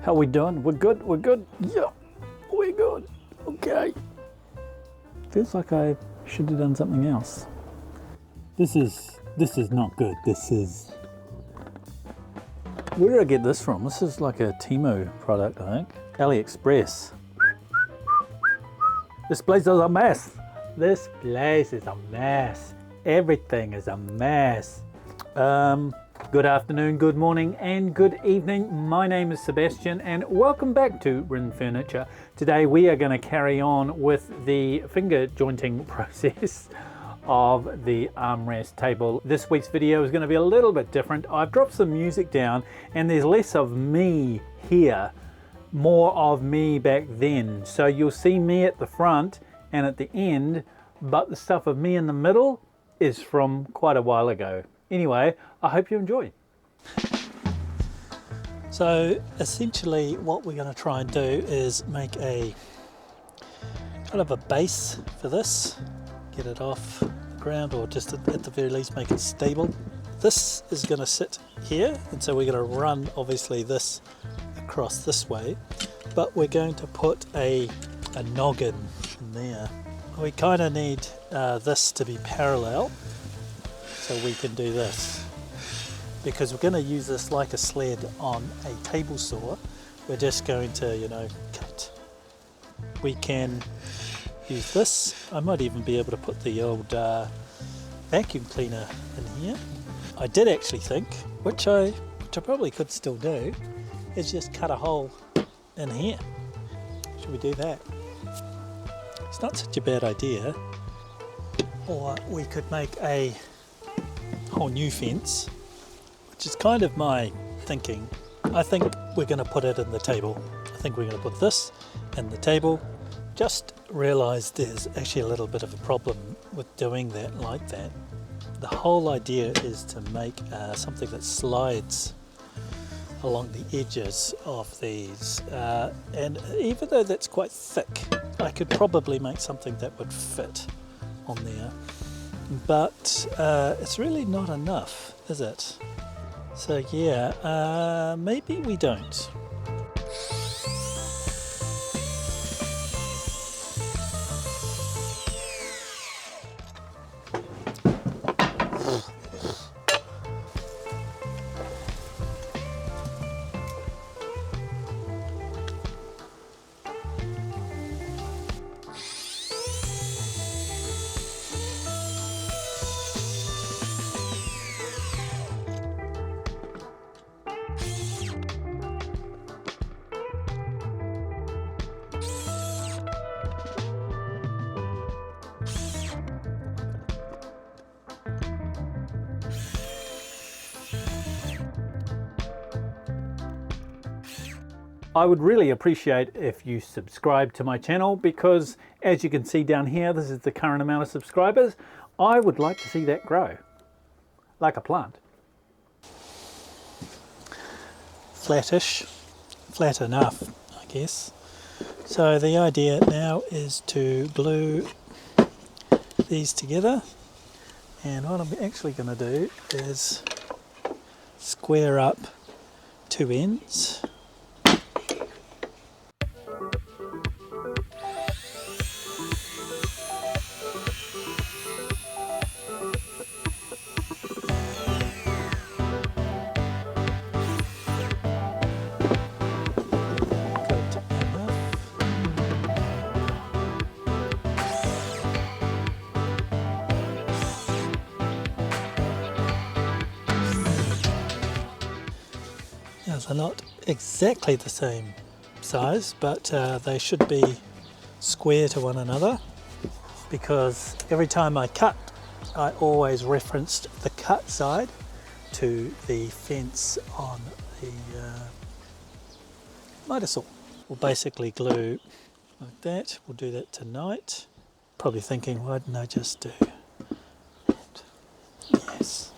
How we doing? We're good? We're good? Yeah, we're good. Okay. Feels like I should have done something else. This is not good. This is... Where did I get this from? This is like a Temu product, I think. AliExpress. This place is a mess. This place is a mess. Everything is a mess. Good afternoon, good morning, and good evening. My name is Sebastian, and welcome back to Rin Furniture. Today we are going to carry on with the finger jointing process of the armrest table. This week's video is going to be a little bit different. I've dropped some music down, and there's less of me here, more of me back then. So you'll see me at the front and at the end, but the stuff of me in the middle is from quite a while ago. Anyway, I hope you enjoy. So essentially what we're going to try and do is make a kind of a base for this, get it off the ground, or just at the very least make it stable. This is going to sit here, and so we're going to run obviously this across this way, but we're going to put a noggin in there. We kind of need this to be parallel, so we can do this, because we're going to use this like a sled on a table saw. We're just going to, cut. We can use this. I might even be able to put the old vacuum cleaner in here. I did actually think, which I probably could still do, is just cut a hole in here. Should we do that? It's not such a bad idea. Or we could make a whole new fence, which is kind of my thinking. I think we're going to put it in the table. I think we're going to put this in the table. Just realised there's actually a little bit of a problem with doing that like that. The whole idea is to make something that slides along the edges of these, and even though that's quite thick, I could probably make something that would fit on there, but it's really not enough, is it? So yeah, maybe we don't. I would really appreciate if you subscribe to my channel, because as you can see down here, this is the current amount of subscribers. I would like to see that grow, like a plant. Flattish, flat enough, I guess. So the idea now is to glue these together, and what I'm actually going to do is square up two ends. They're not exactly the same size, but they should be square to one another, because every time I cut, I always referenced the cut side to the fence on the miter saw. We'll basically glue like that. We'll do that tonight. Probably thinking, why didn't I just do that? Yes,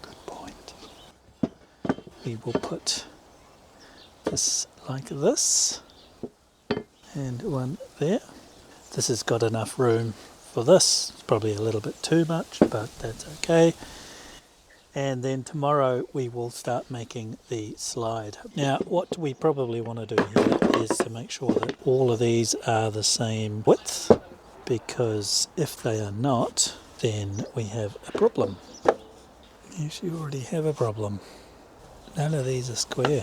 good point. We will put this like this, and one there. This has got enough room for this. It's probably a little bit too much, but that's okay. and then tomorrow we will start making the slide. Now what we probably want to do here is to make sure that all of these are the same width, because if they are not, then we have a problem. Yes, you already have a problem. None of these are square.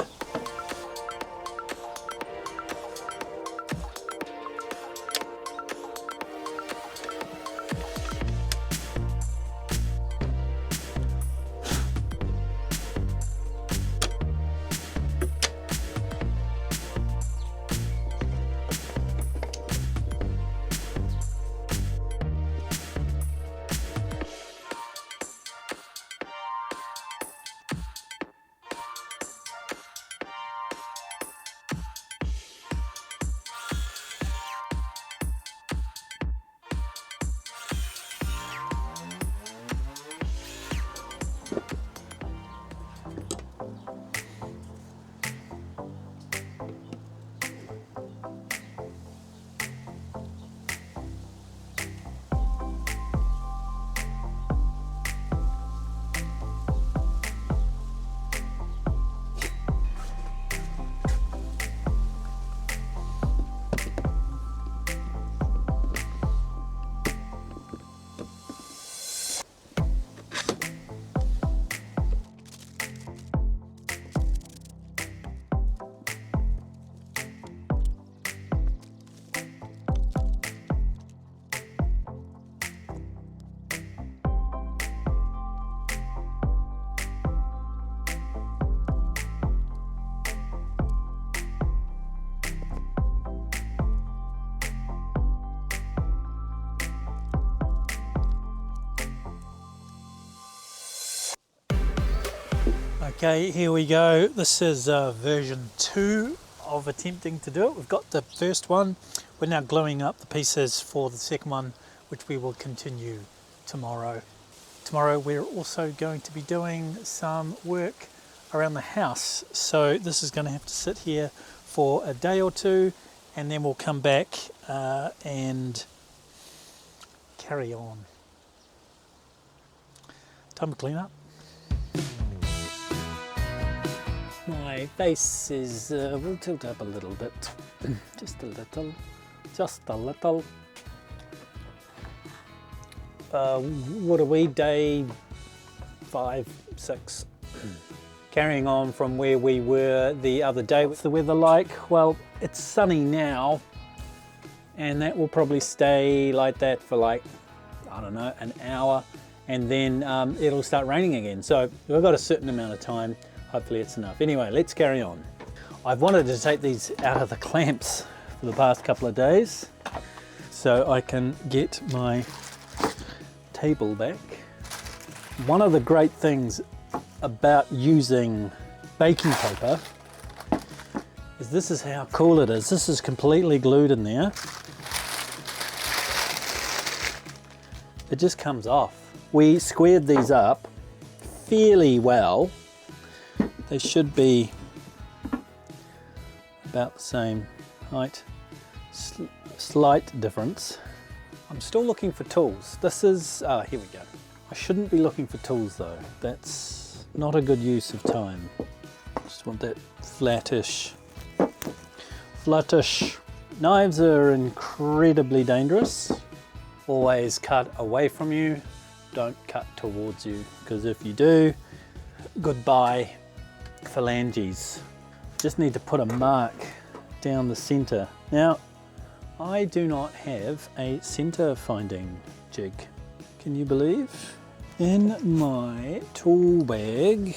Okay, here we go. This is version 2 of attempting to do it. We've got the first one. We're now gluing up the pieces for the second one, which we will continue tomorrow. Tomorrow we're also going to be doing some work around the house. So this is going to have to sit here for a day or two, and then we'll come back and carry on. Time to clean up. My face is, we'll tilt up a little bit, just a little, just a little. What are we, day 5, 6? Carrying on from where we were the other day. What's the weather like? Well, it's sunny now, and that will probably stay like that for like, I don't know, an hour, and then it'll start raining again. So we've got a certain amount of time. Hopefully it's enough. Anyway, let's carry on. I've wanted to take these out of the clamps for the past couple of days so I can get my table back. One of the great things about using baking paper is this is how cool it is. This is completely glued in there. It just comes off. We squared these up fairly well. They should be about the same height, slight difference. I'm still looking for tools. This is, here we go. I shouldn't be looking for tools though. That's not a good use of time. Just want that flattish. Knives are incredibly dangerous. Always cut away from you. Don't cut towards you, because if you do, goodbye phalanges. Just need to put a mark down the center. Now, I do not have a center finding jig. Can you believe? In my tool bag,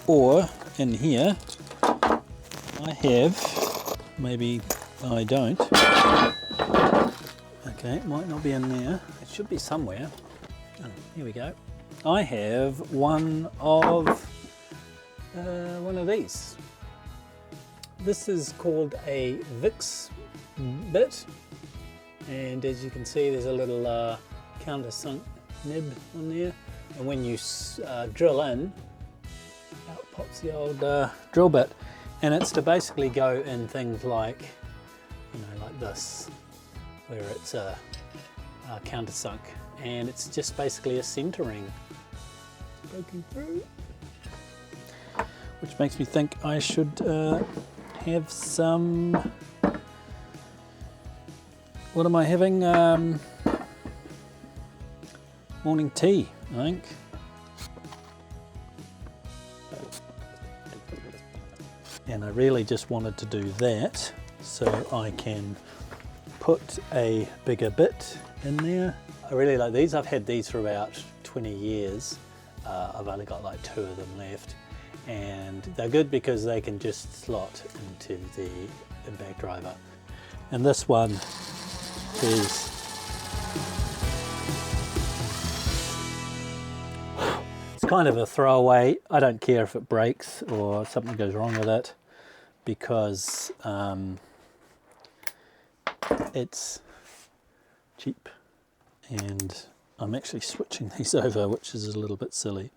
or in here, I have, maybe I don't. Okay, it might not be in there. It should be somewhere. Oh, here we go. I have one of these. This is called a VIX bit, and as you can see, there's a little countersunk nib on there, and when you drill in, out pops the old drill bit, and it's to basically go in things like, you know, like this, where it's a countersunk, and it's just basically a centering poking through. Which makes me think I should have some, what am I having? Morning tea, I think. And I really just wanted to do that so I can put a bigger bit in there. I really like these. I've had these for about 20 years. I've only got like 2 of them left. And they're good because they can just slot into the impact driver. And this one is kind of a throwaway. I don't care if it breaks or something goes wrong with it because it's cheap, and I'm actually switching these over, which is a little bit silly.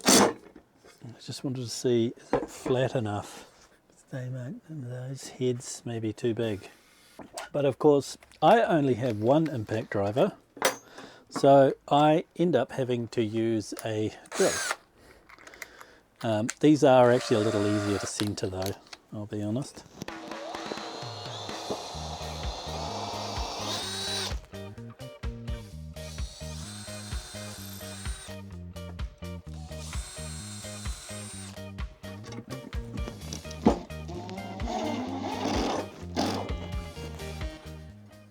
I just wanted to see, is it flat enough? They make those heads maybe too big. But of course, I only have one impact driver, so I end up having to use a drill. These are actually a little easier to center though, I'll be honest.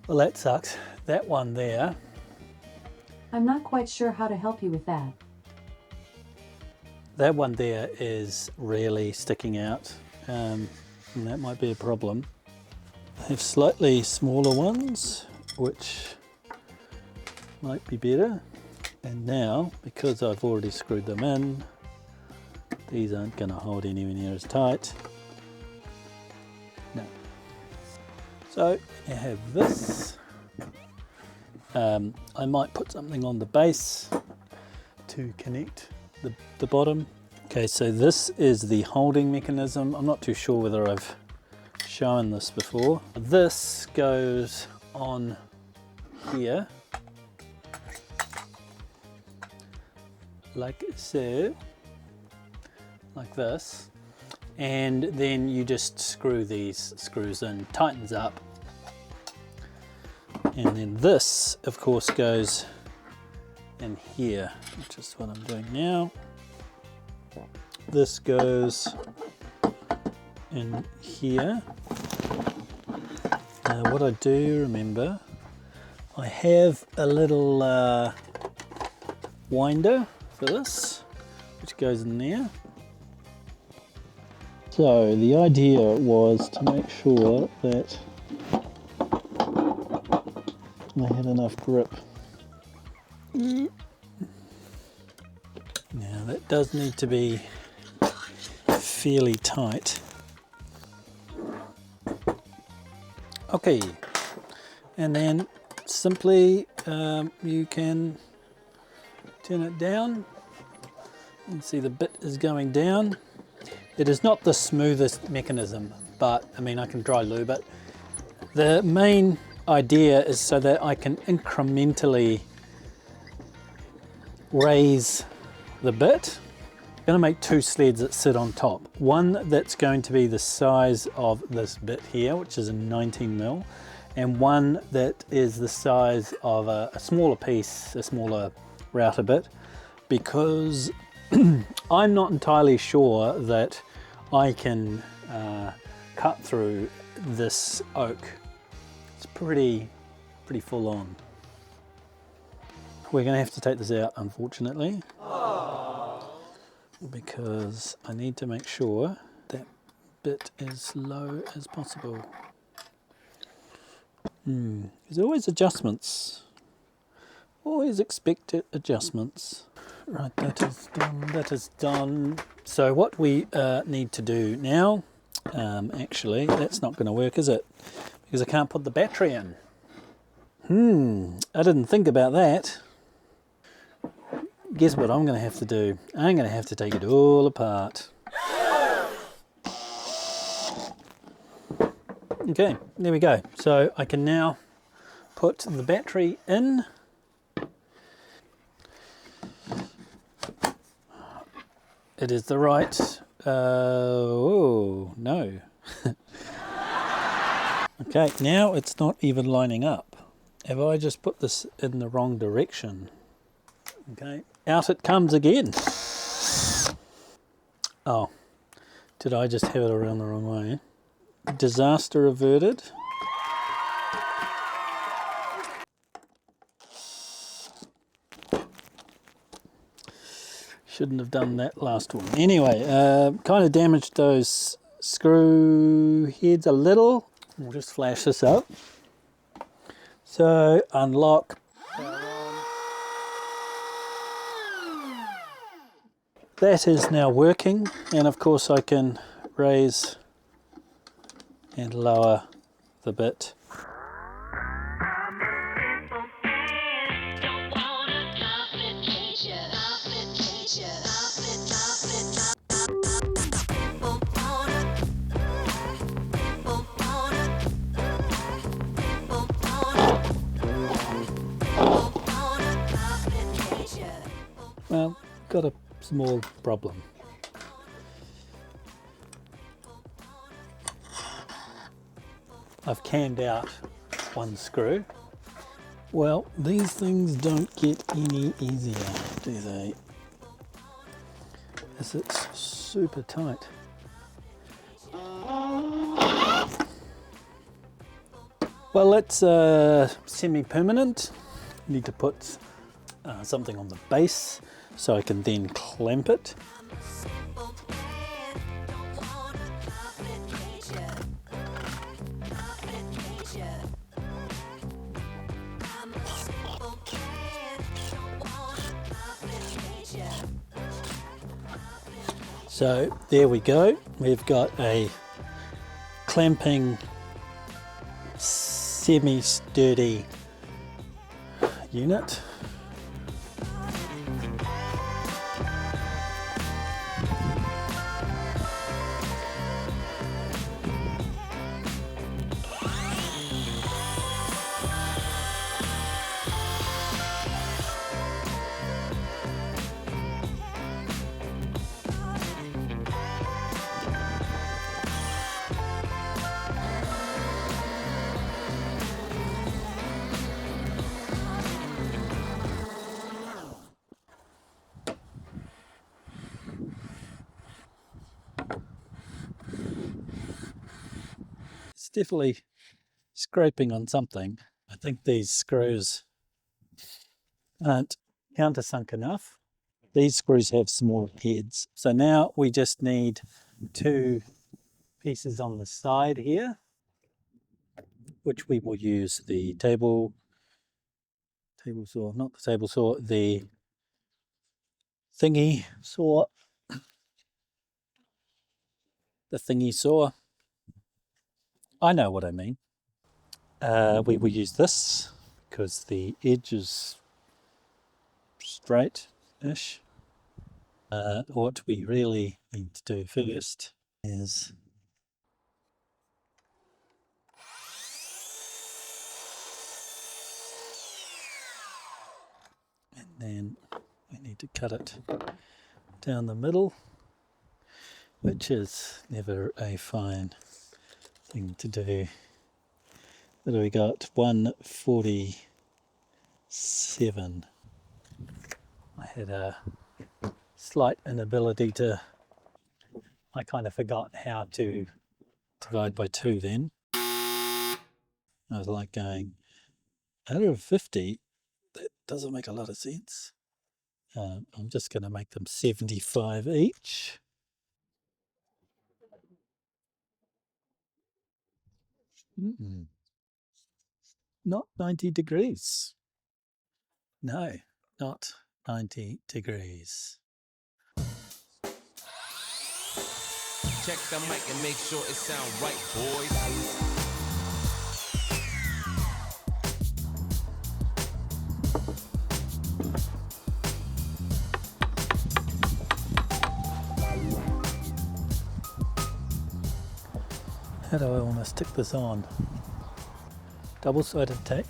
Well, that sucks. That one there. I'm not quite sure how to help you with that. That one there is really sticking out, and that might be a problem. I have slightly smaller ones, which might be better. And now, because I've already screwed them in, these aren't going to hold anywhere near as tight. No. So I have this. I might put something on the base to connect the bottom. Okay, so this is the holding mechanism. I'm not too sure whether I've shown this before. This goes on here, like so, like this, and then you just screw these screws in, tightens up. And then this, of course, goes in here, which is what I'm doing now. This goes in here. What I do remember, I have a little winder for this, which goes in there. So the idea was to make sure that I had enough grip. Now that does need to be fairly tight. Okay, and then simply you can turn it down and see the bit is going down. It is not the smoothest mechanism, but I mean I can dry lube it. The main idea is so that I can incrementally raise the bit. I'm going to make 2 sleds that sit on top. One that's going to be the size of this bit here, which is a 19mm, and one that is the size of a smaller piece, a smaller router bit, because I'm not entirely sure that I can cut through this oak. It's pretty full on. We're going to have to take this out, unfortunately. Aww. Because I need to make sure that bit as low as possible. There's always adjustments. Always expected adjustments. Right, that is done, that is done. So what we need to do now, actually, that's not going to work, is it? Because I can't put the battery in. I didn't think about that. Guess what I'm going to have to do? I'm going to have to take it all apart. Okay, there we go. So I can now put the battery in. it is the right, oh, no. Okay, now it's not even lining up. Have I just put this in the wrong direction? Okay, out it comes again. Oh, did I just have it around the wrong way? Disaster averted. Shouldn't have done that last one. Anyway, kind of damaged those screw heads a little. We'll just flash this up. So, unlock. That is now working, and of course I can raise and lower the bit. Well, got a small problem. I've cammed out one screw. Well, these things don't get any easier, do they? As it's super tight. Well, it's semi-permanent. Need to put something on the base so I can then clamp it. So there we go. We've got a clamping semi-sturdy unit. It's definitely scraping on something. I think these screws aren't countersunk enough. These screws have small heads. So now we just need two pieces on the side here, which we will use the table saw, not the table saw, the thingy saw, the thingy saw. I know what I mean. We will use this because the edge is straight-ish. What we really need to do first is and then we need to cut it down the middle, which is never a fine thing to do. What do we got? 147. I had a slight inability to, I kind of forgot how to divide by 2 then. I was like going, out of 50, that doesn't make a lot of sense. I'm just going to make them 75 each. Not 90 degrees. No, not 90 degrees. Check the mic and make sure it sound right, boys. How do I want to stick this on? Double-sided tape.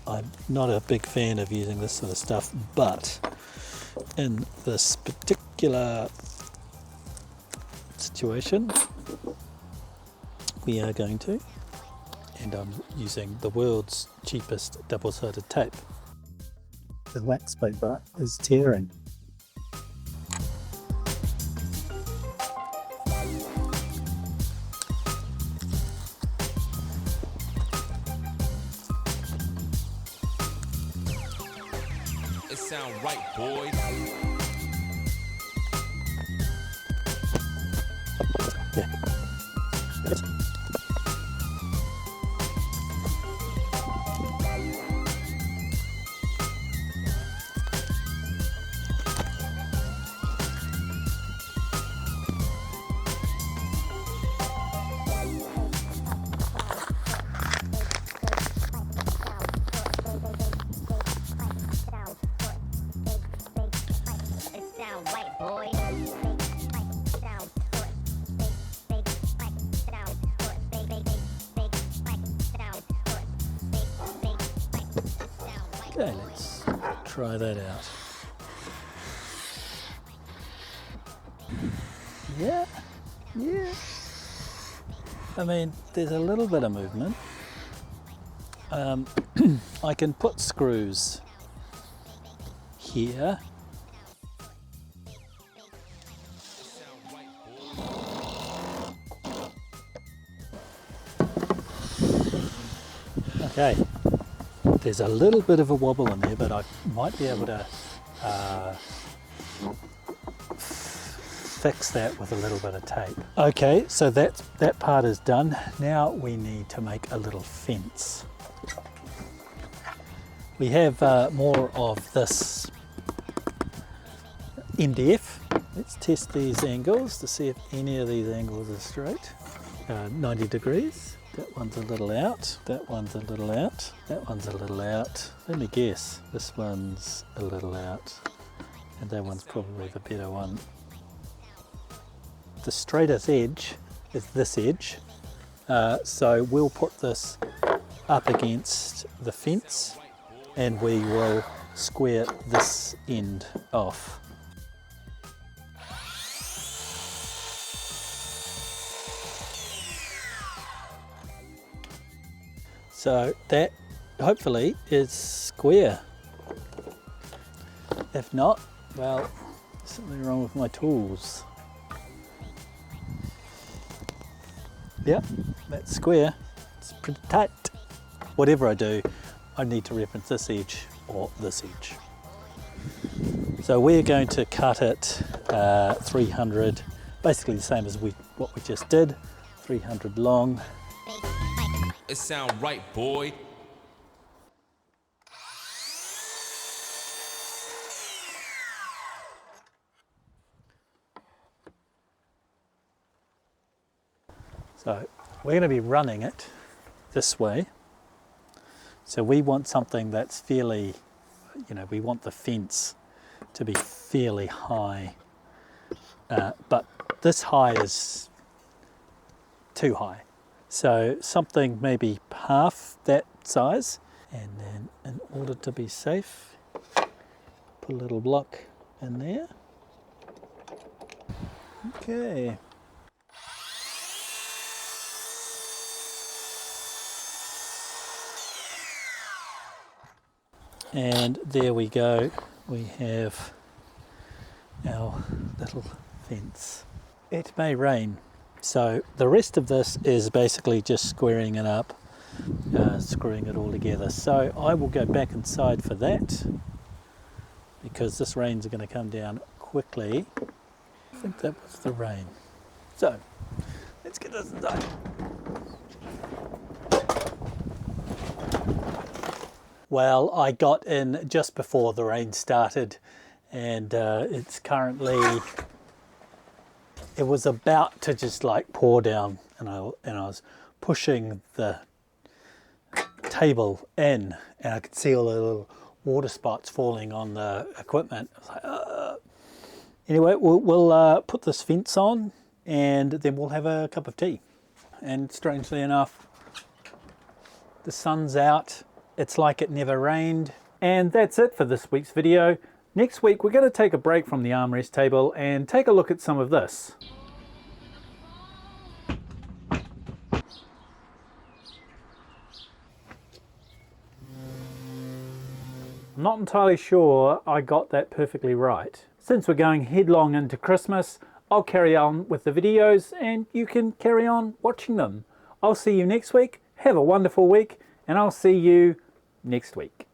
I'm not a big fan of using this sort of stuff, but in this particular particular situation, we are going to, and I'm using the world's cheapest double-sided tape. The wax paper is tearing. It sound right, boy. Yeah. Okay, let's try that out. Yeah, yeah. I mean, there's a little bit of movement. I can put screws here. Okay, there's a little bit of a wobble in there, but I might be able to fix that with a little bit of tape. Okay, so that part is done. Now we need to make a little fence. We have more of this MDF. Let's test these angles to see if any of these angles are straight. 90 degrees. That one's a little out, that one's a little out, that one's a little out. Let me guess, this one's a little out, and that one's probably the better one. The straightest edge is this edge, so we'll put this up against the fence and we will square this end off. So that hopefully is square. If not, well, there's something wrong with my tools. Yep, that's square. It's pretty tight. Whatever I do, I need to reference this edge or this edge. So we're going to cut it 300, basically the same as what we just did, 300 long. It sound right, boy. So we're going to be running it this way. So we want something that's fairly, we want the fence to be fairly high. But this high is too high. So something maybe half that size. And then in order to be safe, put a little block in there. Okay. And there we go, we have our little fence. It may rain, so the rest of this is basically just squaring it up, screwing it all together. So I will go back inside for that, because this rain's going to come down quickly. I think that was the rain. So, let's get this inside. Well, I got in just before the rain started, and it's currently, it was about to just like pour down, and I was pushing the table in, and I could see all the little water spots falling on the equipment. I was like, Anyway, we'll put this fence on, and then we'll have a cup of tea. And strangely enough, the sun's out. It's like it never rained. And that's it for this week's video. Next week we're going to take a break from the armrest table and take a look at some of this. I'm not entirely sure I got that perfectly right. Since we're going headlong into Christmas, I'll carry on with the videos and you can carry on watching them. I'll see you next week. Have a wonderful week and I'll see you next week.